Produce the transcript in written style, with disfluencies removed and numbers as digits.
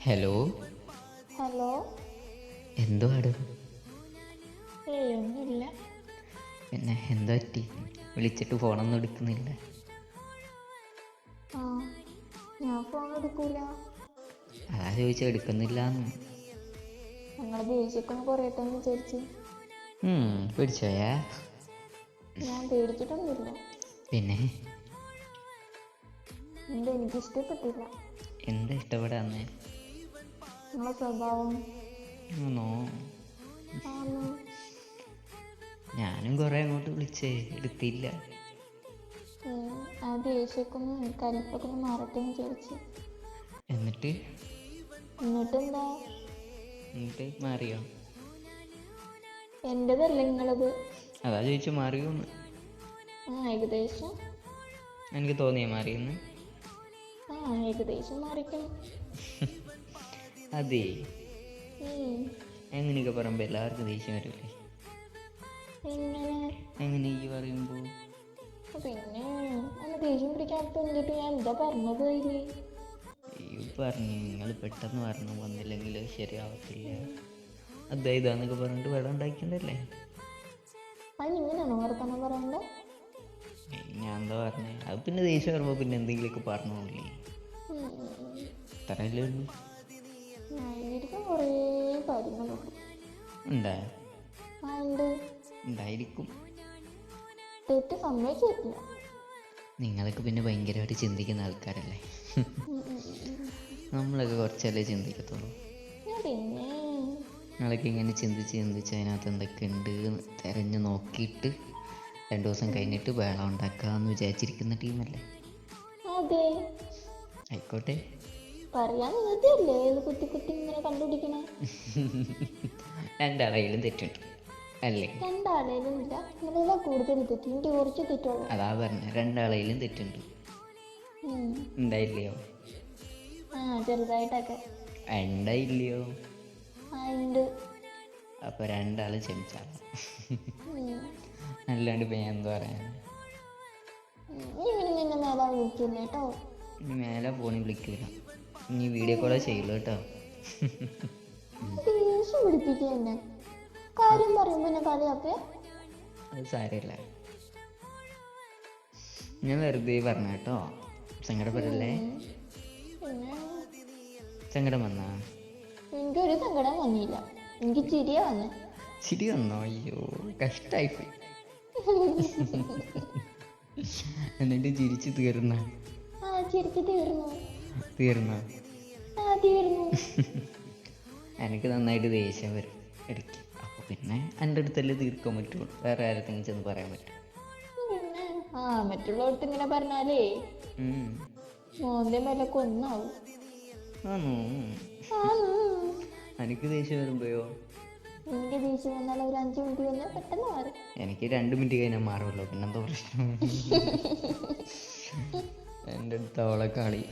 Hello. Hello. എന്തുവാട്? ഒന്നുമില്ല. പിന്നെ എന്താ പറ്റി? വിളിച്ചിട്ട് ഫോണൊന്നും എടുക്കുന്നില്ല. ആ ഞാൻ ഫോൺ എടുക്കൂല. അതാ ചോദിച്ചാൽ എടുക്കുന്നില്ലാന്ന്. ഞങ്ങൾ ദേഷ്യമൊക്കെ കുറയട്ടെ എന്ന് വിചാരിച്ച്. പിടിച്ചോയാ? ഞാൻ പേടിച്ചിട്ടൊന്നുമില്ല. പിന്നെ എന്താ എനിക്കിഷ്ടപ്പെട്ടില്ല. എന്താ ഇഷ്ടപ്പെടാന്ന്? നിങ്ങളെ സ്വഭാവം. ആണോ? ആണ്. ഞാനും കുറേ അങ്ങോട്ട് വിളിച്ചേ, എടുത്തില്ല. ആ ദേഷ്യമൊക്കെ ഒന്ന് കലിപ്പൊക്കെ ഒന്ന് മാറട്ടെ എന്ന് വിചാരിച്ച്. എന്നിട്ട് എന്നിട്ടെന്താ? എന്നിട്ട് മാറിയോ? എൻ്റെതല്ല നിങ്ങളത്. അതാ ചോദിച്ചു മാറിയോന്ന്. ഏകദേശം. എനിക്ക് തോന്നിയ മാറിയെന്ന്. ഏകദേശം മാറിക്കണം. അതെ, എങ്ങനെയൊക്കെ പറയുമ്പോ എല്ലാവർക്കും ദേഷ്യം വരില്ലേ? എങ്ങനെ ഈ പറയുമ്പോ? പിന്നെ അന്ന് ദേഷ്യം പിടിക്കാത്ത എന്നിട്ട് ഞാൻ എന്താ പറഞ്ഞത് അതില്? പറഞ്ഞു നിങ്ങൾ പെട്ടെന്ന് പറഞ്ഞു വന്നില്ലെങ്കിൽ ശരിയാവത്തില്ല, ഇതാന്നൊക്കെ പറഞ്ഞിട്ട് വെള്ളം ഉണ്ടാക്കിണ്ടല്ലേ. അതിനിങ്ങനെയാണോ വർത്തമാനം പറയണ്ടേ? ഞാൻ എന്താ പറഞ്ഞേ? അത് പിന്നെ ദേഷ്യം വരുമ്പോ പിന്നെ എന്തെങ്കിലുമൊക്കെ പറഞ്ഞോളേ. ഇത്രയല്ലേ ഉള്ളൂ. കുറേ കാര്യങ്ങളുണ്ട്. ഉണ്ടായിരിക്കും. തെറ്റ് സമ്മതിച്ചിട്ടില്ല. നിങ്ങളൊക്കെ പിന്നെ ഭയങ്കരമായിട്ട് ചിന്തിക്കുന്ന ആൾക്കാരല്ലേ. നമ്മളൊക്കെ കുറച്ചല്ലേ ചിന്തിക്കത്തുള്ളൂ. പിന്നെ നിങ്ങളൊക്കെ ഇങ്ങനെ ചിന്തിച്ച് അതിനകത്ത് എന്തൊക്കെ ഉണ്ട് തിരഞ്ഞു നോക്കിയിട്ട് 2 ദിവസം കഴിഞ്ഞിട്ട് വേളം ഉണ്ടാക്കാന്ന് വിചാരിച്ചിരിക്കുന്ന ടീമല്ലേ. അതെ, ആയിക്കോട്ടെ. പറയാൻ നിങ്ങൾക്കല്ലേ കുത്തി കുത്തി ഇങ്ങനെ കണ്ടുപിടിക്കണേ. രണ്ടാളയിലും തെറ്റുണ്ട് അല്ലേ? രണ്ടാളേലും ഇല്ല, നിങ്ങളെ കൂടുതൽ തെറ്റ്. എനിക്ക് കുറച്ച് തെറ്റുള്ളൂ. അതാ പറഞ്ഞ, രണ്ടാളയിലും തെറ്റുണ്ട്. ഉണ്ടായില്ലയോ? ചെറുതായിട്ടൊക്കെ ഉണ്ടായില്ലയോ? ഉണ്ട്. അപ്പൊ രണ്ടാളും ക്ഷമിച്ചാളാം. അല്ലാണ്ട് ഇപ്പൊ ഞാൻ എന്താ പറയാ? നിന്നെ മേലെ വിളിക്കില്ല കേട്ടോ. മേലെ ഫോണിൽ വിളിക്കൂല, ഇനി വീഡിയോ കോളേ ചെയ്യുള്ളൂ കേട്ടോ. ദേഷ്യം പിടിപ്പിക്കുക എന്നെ. കാര്യം പറയുമ്പോ എന്നെ കളിയാക്കേ. അത് സാരമില്ല, ഞാൻ വെറുതെ പറഞ്ഞ കേട്ടോ. സങ്കടപ്പെടല്ലേ. സങ്കടം വന്നാ? എനിക്കൊരു സങ്കടം വന്നില്ല, എനിക്ക് ചിരിയാ വന്നെ. ചിരി വന്നോ? അയ്യോ, കഷ്ടായിപ്പോയി. എന്നിട്ട് ചിരിച്ചു തീർന്ന? ചിരിച്ചു തീർന്നു. തീർന്ന? തീർന്നു. എനിക്ക് നന്നായിട്ട് ദേഷ്യം വരും ഇടയ്ക്ക്. അപ്പൊ പിന്നെ എൻ്റെ അടുത്തല്ലേ തീർക്കാൻ പറ്റുള്ളൂ, വേറെ ആരെങ്കിലും ചെന്ന് പറയാൻ പറ്റും? പിന്നെ മറ്റുള്ളവർക്ക് ഇങ്ങനെ പറഞ്ഞാലേ മോന്റെ മേലൊക്കെ ഒന്നാവും. ആണോ? എനിക്ക് ദേഷ്യം വരുമ്പോയോ? എനിക്ക് ദേഷ്യം വന്നാൽ ഒരു 5 മിനിറ്റ് കഴിഞ്ഞാൽ പെട്ടെന്ന് മാറും. എനിക്ക് 2 മിനിറ്റ് കഴിഞ്ഞാൽ മാറുമല്ലോ, പിന്നെന്താ പ്രശ്നം? എൻ്റെ അടുത്ത് അവളെ കളി.